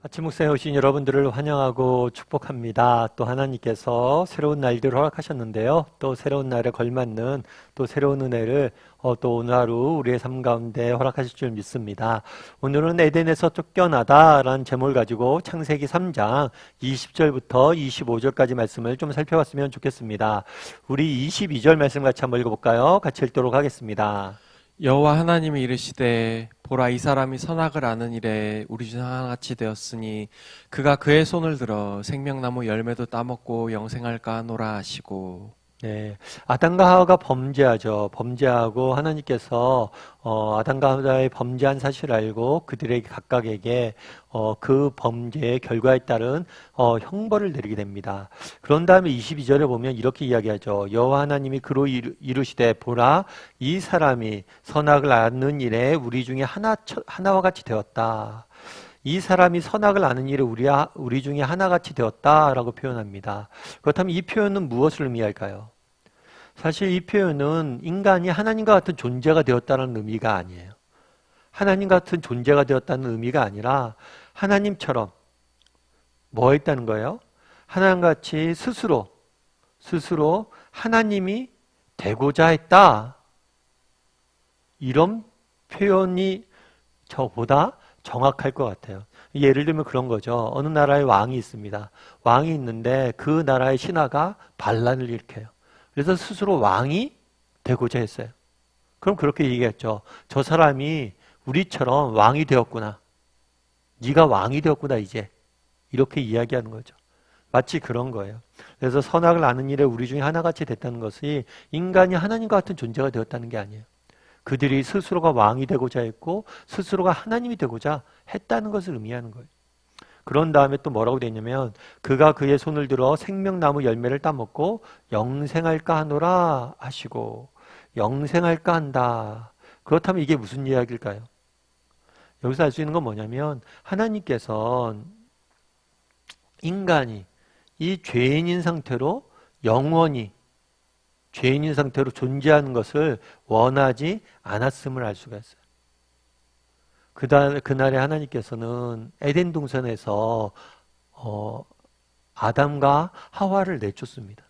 아침 묵상에 오신 여러분들을 환영하고 축복합니다. 또 하나님께서 새로운 날들을 허락하셨는데요. 또 새로운 날에 걸맞는 또 새로운 은혜를 또 오늘 하루 우리의 삶 가운데 허락하실 줄 믿습니다. 오늘은 에덴에서 쫓겨나다라는 제목을 가지고 창세기 3장 20절부터 25절까지 말씀을 좀 살펴봤으면 좋겠습니다. 우리 22절 말씀 같이 한번 읽어볼까요? 같이 읽도록 하겠습니다. 여호와 하나님이 이르시되 보라 이 사람이 선악을 아는 일에 우리 중 하나같이 되었으니 그가 그의 손을 들어 생명나무 열매도 따먹고 영생할까 하노라 하시고. 네, 아담과 하와가 범죄하죠. 범죄하고 하나님께서 아담과 하와의 범죄한 사실을 알고 그들에게 각각에게 그 범죄의 결과에 따른 형벌을 내리게 됩니다. 그런 다음에 22절에 보면 이렇게 이야기하죠. 여호와 하나님이 그로 이르시되 보라 이 사람이 선악을 아는 일에 우리 중에 하나와 같이 되었다. 이 사람이 선악을 아는 일에 우리 중에 하나같이 되었다라고 표현합니다. 그렇다면 이 표현은 무엇을 의미할까요? 사실 이 표현은 인간이 하나님과 같은 존재가 되었다는 의미가 아니에요. 하나님 같은 존재가 되었다는 의미가 아니라 하나님처럼 뭐 했다는 거예요? 하나님같이 스스로 하나님이 되고자 했다. 이런 표현이 저보다 정확할 것 같아요. 예를 들면 그런 거죠. 어느 나라에 왕이 있습니다. 왕이 있는데 그 나라의 신하가 반란을 일으켜요. 그래서 스스로 왕이 되고자 했어요. 그럼 그렇게 얘기했죠. 저 사람이 우리처럼 왕이 되었구나. 네가 왕이 되었구나 이제. 이렇게 이야기하는 거죠. 마치 그런 거예요. 그래서 선악을 아는 일에 우리 중에 하나같이 됐다는 것이 인간이 하나님과 같은 존재가 되었다는 게 아니에요. 그들이 스스로가 왕이 되고자 했고 스스로가 하나님이 되고자 했다는 것을 의미하는 거예요. 그런 다음에 또 뭐라고 되어 있냐면 그가 그의 손을 들어 생명나무 열매를 따먹고 영생할까 하노라 하시고 영생할까 한다. 그렇다면 이게 무슨 이야기일까요? 여기서 알 수 있는 건 뭐냐면 하나님께서 인간이 이 죄인인 상태로 영원히 죄인인 상태로 존재하는 것을 원하지 않았음을 알 수가 있어요. 그날에 하나님께서는 에덴 동산에서 아담과 하와를 내쫓습니다.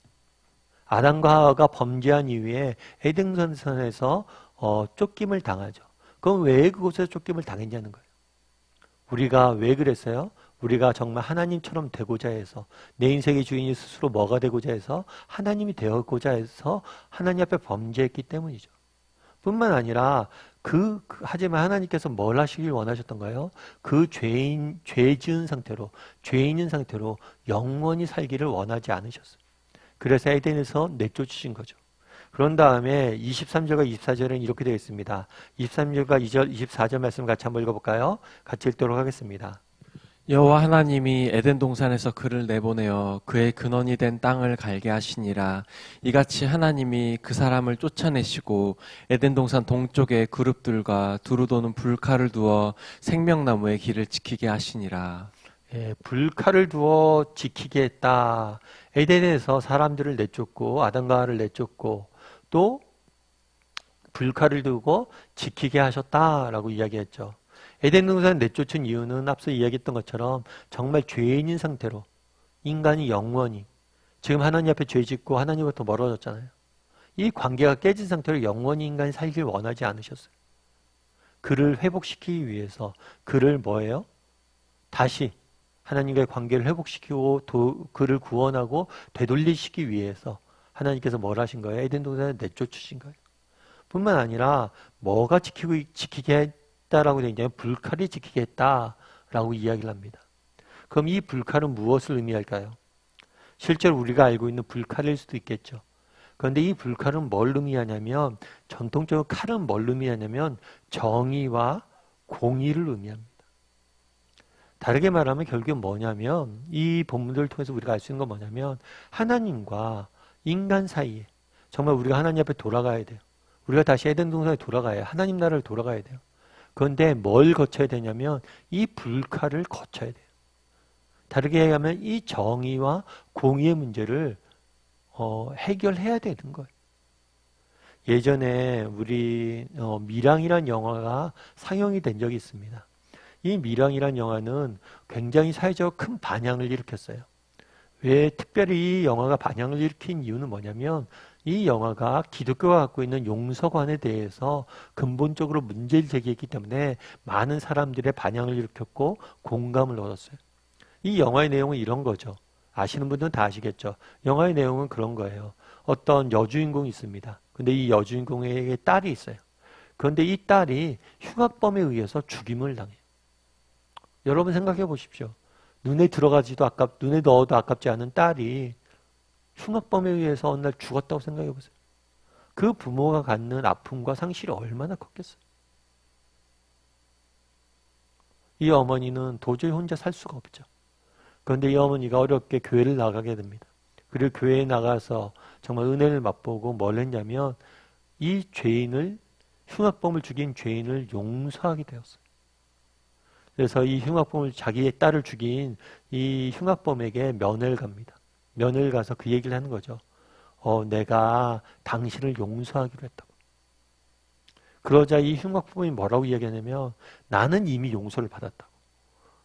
아담과 하와가 범죄한 이후에 에덴 동산에서 쫓김을 당하죠. 그럼 왜 그곳에서 쫓김을 당했냐는 거예요. 우리가 왜 그랬어요? 우리가 정말 하나님처럼 되고자 해서 내 인생의 주인이 스스로 뭐가 되고자 해서 하나님이 되었고자 해서 하나님 앞에 범죄했기 때문이죠. 뿐만 아니라 하지만 하나님께서 뭘 하시길 원하셨던가요? 죄 지은 상태로, 죄인인 상태로 영원히 살기를 원하지 않으셨어요. 그래서 에덴에서 내쫓으신 거죠. 그런 다음에 23절과 24절은 이렇게 되어 있습니다. 23절과 24절 말씀 같이 한번 읽어볼까요? 같이 읽도록 하겠습니다. 여호와 하나님이 에덴 동산에서 그를 내보내어 그의 근원이 된 땅을 갈게 하시니라. 이같이 하나님이 그 사람을 쫓아내시고 에덴 동산 동쪽에 그룹들과 두루 도는 불칼을 두어 생명나무의 길을 지키게 하시니라. 예, 불칼을 두어 지키게 했다. 에덴에서 사람들을 내쫓고 아담과 하와를 내쫓고 또 불칼을 두고 지키게 하셨다라고 이야기했죠. 에덴 동산 내쫓은 이유는 앞서 이야기했던 것처럼 정말 죄인인 상태로 인간이 영원히 지금 하나님 앞에 죄 짓고 하나님부터 멀어졌잖아요. 이 관계가 깨진 상태로 영원히 인간이 살길 원하지 않으셨어요. 그를 회복시키기 위해서 그를 뭐예요? 다시 하나님과의 관계를 회복시키고 그를 구원하고 되돌리시기 위해서 하나님께서 뭘 하신 거예요? 에덴 동산을 내쫓으신 거예요. 뿐만 아니라 뭐가 지키게 했다라고 되어 있냐면 불칼이 지키게 했다라고 이야기를 합니다. 그럼 이 불칼은 무엇을 의미할까요? 실제로 우리가 알고 있는 불칼일 수도 있겠죠. 그런데 이 불칼은 뭘 의미하냐면 전통적으로 칼은 뭘 의미하냐면 정의와 공의를 의미합니다. 다르게 말하면 결국은 뭐냐면 이 본문들을 통해서 우리가 알 수 있는 건 뭐냐면 하나님과 인간 사이에 정말 우리가 하나님 앞에 돌아가야 돼요. 우리가 다시 에덴 동산에 돌아가야 해요. 하나님 나라를 돌아가야 돼요. 그런데 뭘 거쳐야 되냐면 이 불칼을 거쳐야 돼요. 다르게 얘기하면 이 정의와 공의의 문제를 해결해야 되는 거예요. 예전에 우리 미랑이라는 영화가 상영이 된 적이 있습니다. 이 밀양이란 영화는 굉장히 사회적 큰 반향을 일으켰어요. 왜 특별히 이 영화가 반향을 일으킨 이유는 뭐냐면 이 영화가 기독교가 갖고 있는 용서관에 대해서 근본적으로 문제를 제기했기 때문에 많은 사람들의 반향을 일으켰고 공감을 얻었어요. 이 영화의 내용은 이런 거죠. 아시는 분들은 다 아시겠죠. 영화의 내용은 그런 거예요. 어떤 여주인공이 있습니다. 근데 이 여주인공에게 딸이 있어요. 그런데 이 딸이 흉악범에 의해서 죽임을 당해요. 여러분 생각해 보십시오. 눈에 넣어도 아깝지 않은 딸이 흉악범에 의해서 어느 날 죽었다고 생각해 보세요. 그 부모가 갖는 아픔과 상실이 얼마나 컸겠어요. 이 어머니는 도저히 혼자 살 수가 없죠. 그런데 이 어머니가 어렵게 교회를 나가게 됩니다. 그리고 교회에 나가서 정말 은혜를 맛보고 뭘 했냐면 이 흉악범을 죽인 죄인을 용서하게 되었어요. 그래서 이 흉악범을 자기의 딸을 죽인 이 흉악범에게 면회를 갑니다. 면회를 가서 그 얘기를 하는 거죠. 내가 당신을 용서하기로 했다고. 그러자 이 흉악범이 뭐라고 이야기하냐면 나는 이미 용서를 받았다고.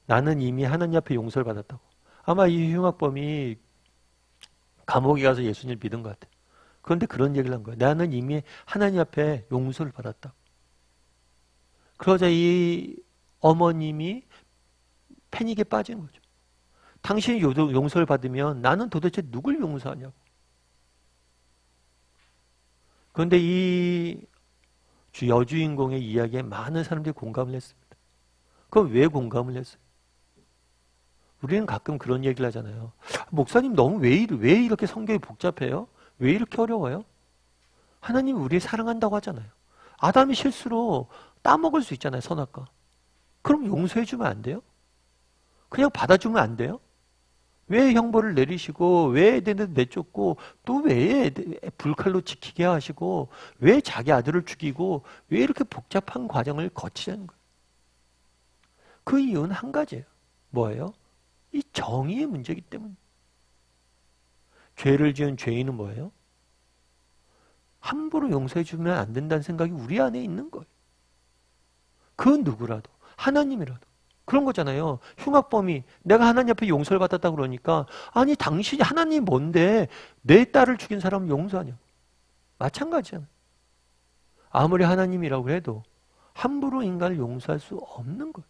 나는 이미 하나님 앞에 용서를 받았다고. 아마 이 흉악범이 감옥에 가서 예수님을 믿은 것 같아요. 그런데 그런 얘기를 한 거예요. 나는 이미 하나님 앞에 용서를 받았다고. 그러자 이 어머님이 패닉에 빠진 거죠. 당신이 용서를 받으면 나는 도대체 누굴 용서하냐고. 그런데 이 여주인공의 이야기에 많은 사람들이 공감을 했습니다. 그럼 왜 공감을 했어요? 우리는 가끔 그런 얘기를 하잖아요. 목사님 너무 왜 이렇게 성경이 복잡해요? 왜 이렇게 어려워요? 하나님이 우리 사랑한다고 하잖아요. 아담이 실수로 따먹을 수 있잖아요, 선악과. 그럼 용서해주면 안 돼요? 그냥 받아주면 안 돼요? 왜 형벌을 내리시고 왜 에덴을 내쫓고 또 왜 불칼로 지키게 하시고 왜 자기 아들을 죽이고 왜 이렇게 복잡한 과정을 거치자는 거예요? 그 이유는 한 가지예요. 뭐예요? 이 정의의 문제이기 때문에. 죄를 지은 죄인은 뭐예요? 함부로 용서해주면 안 된다는 생각이 우리 안에 있는 거예요. 그 누구라도 하나님이라도 그런 거잖아요. 흉악범이 내가 하나님 앞에 용서를 받았다 그러니까 아니 당신이 하나님이 뭔데 내 딸을 죽인 사람을 용서하냐고. 마찬가지잖아요. 아무리 하나님이라고 해도 함부로 인간을 용서할 수 없는 거예요.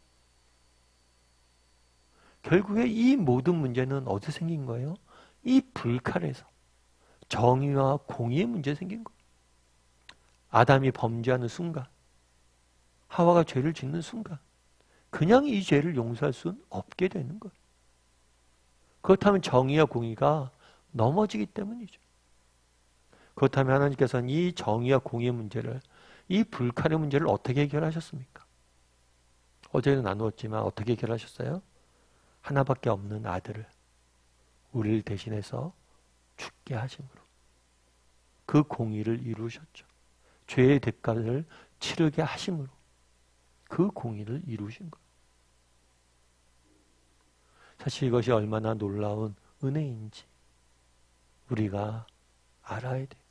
결국에 이 모든 문제는 어디서 생긴 거예요? 이 불칼에서 정의와 공의의 문제 생긴 거예요. 아담이 범죄하는 순간 하와가 죄를 짓는 순간 그냥 이 죄를 용서할 수는 없게 되는 거예요. 그렇다면 정의와 공의가 넘어지기 때문이죠. 그렇다면 하나님께서는 이 정의와 공의의 문제를, 이 불칼의 문제를 어떻게 해결하셨습니까? 어제는 나누었지만 어떻게 해결하셨어요? 하나밖에 없는 아들을 우리를 대신해서 죽게 하심으로 그 공의를 이루셨죠. 죄의 대가를 치르게 하심으로 그 공의를 이루신 거예요. 사실 이것이 얼마나 놀라운 은혜인지 우리가 알아야 돼요.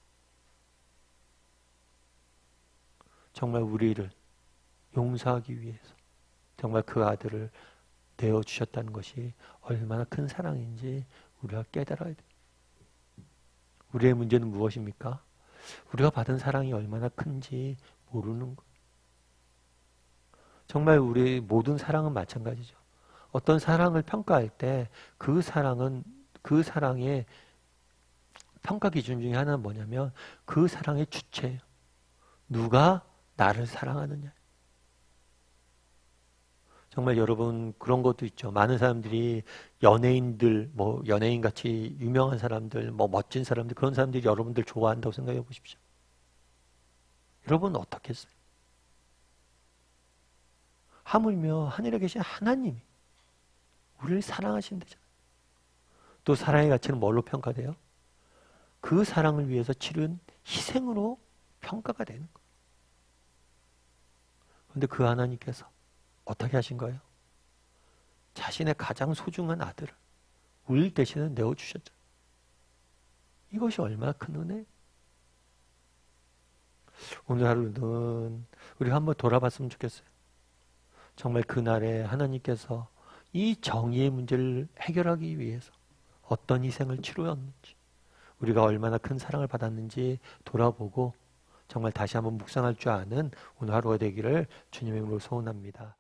정말 우리를 용서하기 위해서 정말 그 아들을 내어주셨다는 것이 얼마나 큰 사랑인지 우리가 깨달아야 돼요. 우리의 문제는 무엇입니까? 우리가 받은 사랑이 얼마나 큰지 모르는 것. 정말 우리 모든 사랑은 마찬가지죠. 어떤 사랑을 평가할 때 그 사랑의 평가 기준 중에 하나는 뭐냐면 그 사랑의 주체예요. 누가 나를 사랑하느냐. 정말 여러분 그런 것도 있죠. 많은 사람들이 연예인들, 연예인 같이 유명한 사람들, 멋진 사람들, 그런 사람들이 여러분들 좋아한다고 생각해 보십시오. 여러분 어떻겠어요? 하물며 하늘에 계신 하나님이 우리를 사랑하신다잖아요. 또 사랑의 가치는 뭘로 평가돼요? 그 사랑을 위해서 치른 희생으로 평가가 되는 거예요. 그런데 그 하나님께서 어떻게 하신 거예요? 자신의 가장 소중한 아들을 우리 대신에 내어주셨죠. 이것이 얼마나 큰 은혜예요. 오늘 하루는 우리가 한번 돌아봤으면 좋겠어요. 정말 그날에 하나님께서 이 정의의 문제를 해결하기 위해서 어떤 희생을 치루었는지, 우리가 얼마나 큰 사랑을 받았는지 돌아보고 정말 다시 한번 묵상할 줄 아는 오늘 하루가 되기를 주님의 이름으로 소원합니다.